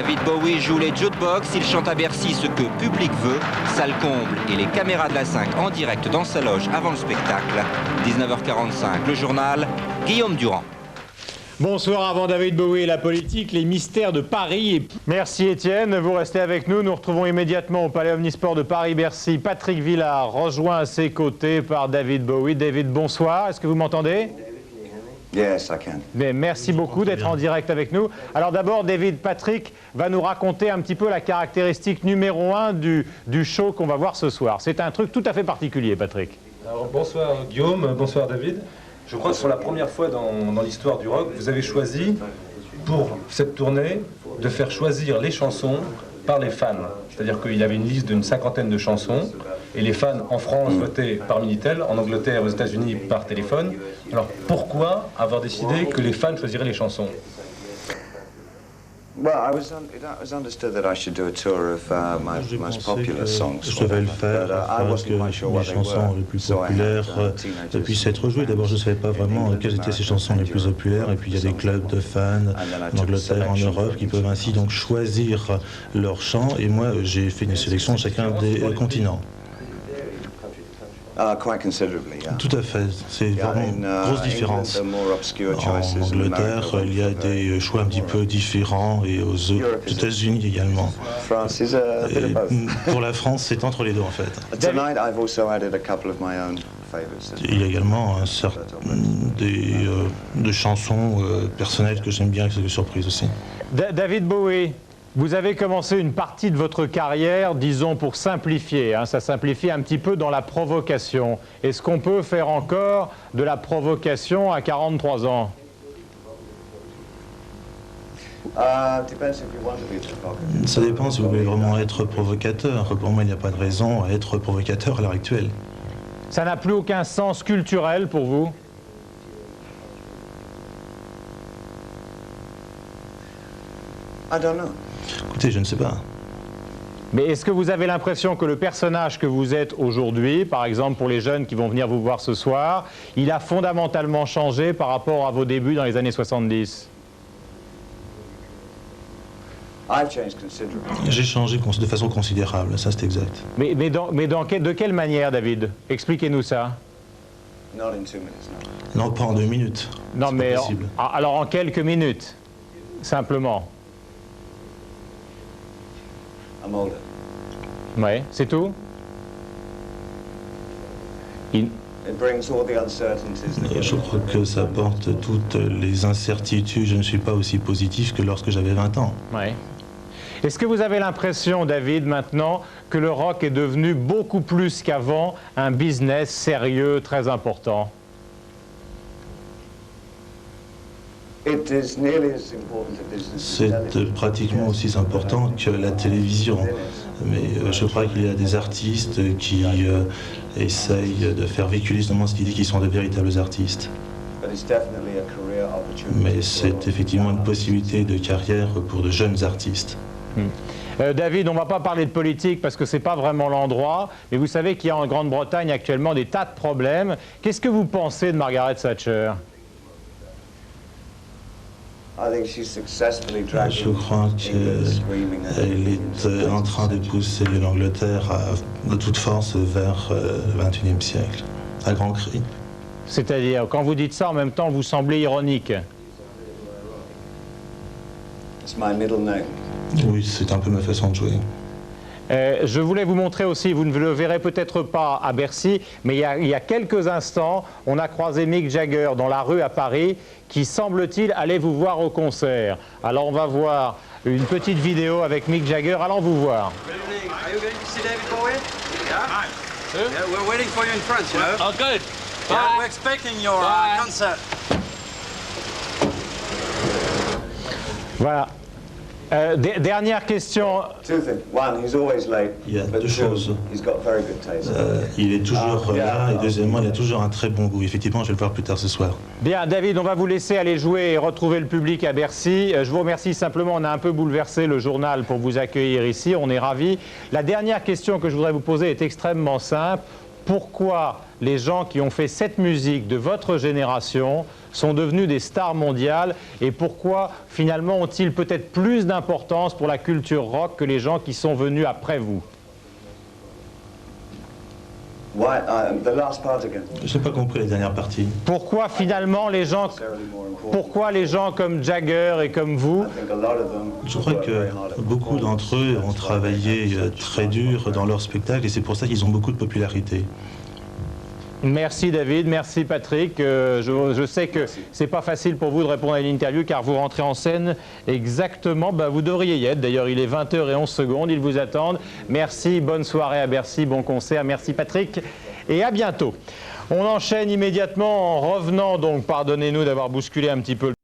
David Bowie joue les jukebox, il chante à Bercy ce que public veut, salle comble et les caméras de la 5 en direct dans sa loge avant le spectacle. 19h45, le journal, Guillaume Durand. Bonsoir, avant David Bowie et la politique, les mystères de Paris. Merci Étienne, vous restez avec nous. Nous retrouvons immédiatement au Palais Omnisport de Paris-Bercy Patrick Villard, rejoint à ses côtés par David Bowie. David, bonsoir, est-ce que vous m'entendez? Yes, I can. Mais merci beaucoup d'être en direct avec nous. Alors d'abord, David, Patrick va nous raconter un petit peu la caractéristique numéro 1 du show qu'on va voir ce soir. C'est un truc tout à fait particulier, Patrick. Alors, bonsoir Guillaume, bonsoir David. Je crois que pour la première fois dans l'histoire du rock, vous avez choisi, pour cette tournée, de faire choisir les chansons par les fans. C'est-à-dire qu'il y avait une liste d'une 50aine de chansons, et les fans en France votaient par Minitel, en Angleterre, aux États-Unis par téléphone. Alors pourquoi avoir décidé que les fans choisiraient les chansons? Well, it was understood that I should do a tour of my most popular songs. Je devais le faire afin que les chansons les plus populaires puissent être jouées. D'abord, je ne savais pas vraiment quelles étaient ces chansons les plus populaires. Et puis, il y a des clubs de fans en Angleterre, en Europe, qui peuvent ainsi donc choisir leurs chants. Et moi, j'ai fait une sélection de chacun des continents. Quite considerably, yeah. Tout à fait, c'est vraiment une grosse différence. En Angleterre, il y a des choix un petit peu différents et aux États-Unis également. Et pour la France, c'est entre les deux en fait. Il y a également un certain de chansons personnelles que j'aime bien, avec des surprises aussi. David Bowie, vous avez commencé une partie de votre carrière, disons pour simplifier, ça simplifie un petit peu dans la provocation. Est-ce qu'on peut faire encore de la provocation à 43 ans? Ça dépend si vous voulez vraiment être provocateur. Pour moi, il n'y a pas de raison à être provocateur à l'heure actuelle. Ça n'a plus aucun sens culturel pour vous? I don't know. Écoutez, je ne sais pas. Mais est-ce que vous avez l'impression que le personnage que vous êtes aujourd'hui, par exemple pour les jeunes qui vont venir vous voir ce soir, il a fondamentalement changé par rapport à vos débuts dans les années 70? J'ai changé de façon considérable, ça c'est exact. Mais de quelle manière, David? Expliquez-nous ça. Non, pas en 2 minutes. Non, mais possible. Alors en quelques minutes, simplement. Ouais, c'est tout? Je crois que ça porte toutes les incertitudes. Je ne suis pas aussi positif que lorsque j'avais 20 ans. Ouais. Est-ce que vous avez l'impression, David, maintenant, que le rock est devenu beaucoup plus qu'avant un business sérieux, très important? C'est pratiquement aussi important que la télévision. Mais je crois qu'il y a des artistes qui essayent de faire véhiculer justement cette idée qu'ils sont de véritables artistes. Mais c'est effectivement une possibilité de carrière pour de jeunes artistes. David, on ne va pas parler de politique parce que ce n'est pas vraiment l'endroit, mais vous savez qu'il y a en Grande-Bretagne actuellement des tas de problèmes. Qu'est-ce que vous pensez de Margaret Thatcher? Je crois qu'elle est en train de pousser l'Angleterre de toute force vers le XXIe siècle, à grands cris. C'est-à-dire, quand vous dites ça, en même temps, vous semblez ironique. Oui, c'est un peu ma façon de jouer. Je voulais vous montrer aussi, vous ne le verrez peut-être pas à Bercy, mais il y a quelques instants, on a croisé Mick Jagger dans la rue à Paris, qui semble-t-il allait vous voir au concert. Alors on va voir une petite vidéo avec Mick Jagger, allons vous voir. Good evening. Are you going to see David Bowie? Yeah? Hi. Yeah, we're waiting for you in France, you know. Oh, good. Yeah, we're expecting your concert. Voilà. Dernière question. Il y a 2 choses. Il est toujours là et deuxièmement, il a toujours un très bon goût. Effectivement, je vais le voir plus tard ce soir. Bien, David, on va vous laisser aller jouer et retrouver le public à Bercy. Je vous remercie simplement, on a un peu bouleversé le journal pour vous accueillir ici, on est ravis. La dernière question que je voudrais vous poser est extrêmement simple. pourquoi les gens qui ont fait cette musique de votre génération sont devenus des stars mondiales et pourquoi finalement ont-ils peut-être plus d'importance pour la culture rock que les gens qui sont venus après vous? The last part again. Je n'ai pas compris la dernière partie. Pourquoi finalement les gens comme Jagger et comme vous? Je crois que beaucoup d'entre eux ont travaillé très dur dans leur spectacle et c'est pour ça qu'ils ont beaucoup de popularité. Merci David, merci Patrick. Je sais que c'est pas facile pour vous de répondre à une interview car vous rentrez en scène exactement, vous devriez y être. D'ailleurs, il est 20h11, ils vous attendent. Merci, bonne soirée à Bercy, bon concert. Merci Patrick et à bientôt. On enchaîne immédiatement en revenant, donc pardonnez-nous d'avoir bousculé un petit peu le